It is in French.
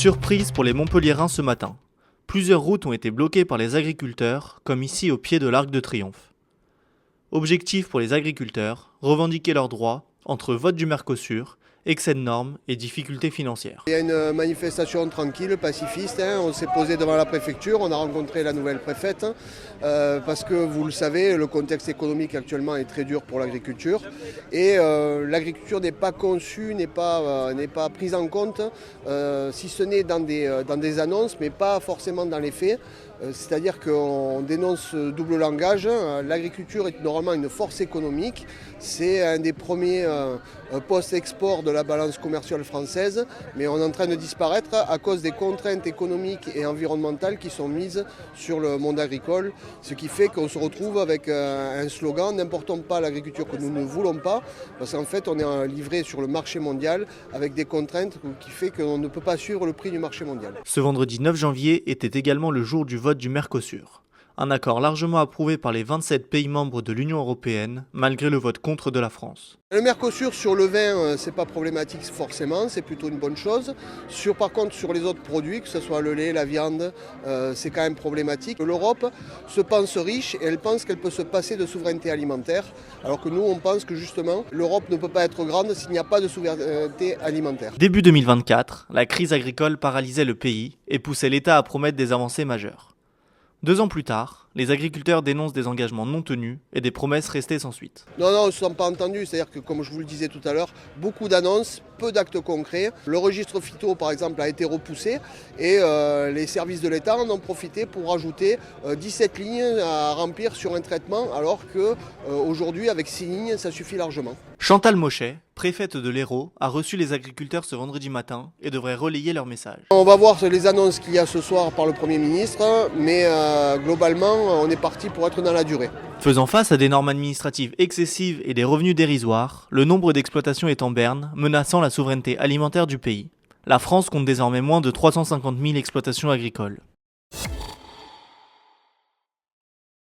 Surprise pour les Montpelliérains ce matin. Plusieurs routes ont été bloquées par les agriculteurs, comme ici au pied de l'Arc de Triomphe. Objectif pour les agriculteurs, revendiquer leurs droits entre vote du Mercosur, excès de normes et difficultés financières. Il y a une manifestation tranquille, pacifiste. On s'est posé devant la préfecture, on a rencontré la nouvelle préfète parce que vous le savez, le contexte économique actuellement est très dur pour l'agriculture et l'agriculture n'est pas conçue, n'est pas prise en compte, si ce n'est dans des annonces, mais pas forcément dans les faits. C'est-à-dire qu'on dénonce ce double langage. L'agriculture est normalement une force économique. C'est un des premiers postes export de la balance commerciale française, mais on est en train de disparaître à cause des contraintes économiques et environnementales qui sont mises sur le monde agricole. Ce qui fait qu'on se retrouve avec un slogan « N'importons pas l'agriculture que nous ne voulons pas », parce qu'en fait on est livré sur le marché mondial avec des contraintes qui fait qu'on ne peut pas suivre le prix du marché mondial. Ce vendredi 9 janvier était également le jour du vote du Mercosur. Un accord largement approuvé par les 27 pays membres de l'Union européenne, malgré le vote contre de la France. Le Mercosur sur le vin, c'est pas problématique forcément, c'est plutôt une bonne chose. Par contre, sur les autres produits, que ce soit le lait, la viande, c'est quand même problématique. L'Europe se pense riche et elle pense qu'elle peut se passer de souveraineté alimentaire, alors que nous, on pense que justement, l'Europe ne peut pas être grande s'il n'y a pas de souveraineté alimentaire. Début 2024, la crise agricole paralysait le pays et poussait l'État à promettre des avancées majeures. 2 ans plus tard, les agriculteurs dénoncent des engagements non tenus et des promesses restées sans suite. Non, on ne se sent pas entendu. C'est-à-dire que, comme je vous le disais tout à l'heure, beaucoup d'annonces, peu d'actes concrets. Le registre phyto, par exemple, a été repoussé et les services de l'État en ont profité pour rajouter 17 lignes à remplir sur un traitement, alors qu'aujourd'hui, avec 6 lignes, ça suffit largement. Chantal Mochet, préfète de l'Hérault, a reçu les agriculteurs ce vendredi matin et devrait relayer leur message. On va voir les annonces qu'il y a ce soir par le Premier ministre, mais globalement, on est parti pour être dans la durée. Faisant face à des normes administratives excessives et des revenus dérisoires, le nombre d'exploitations est en berne, menaçant la souveraineté alimentaire du pays. La France compte désormais moins de 350 000 exploitations agricoles.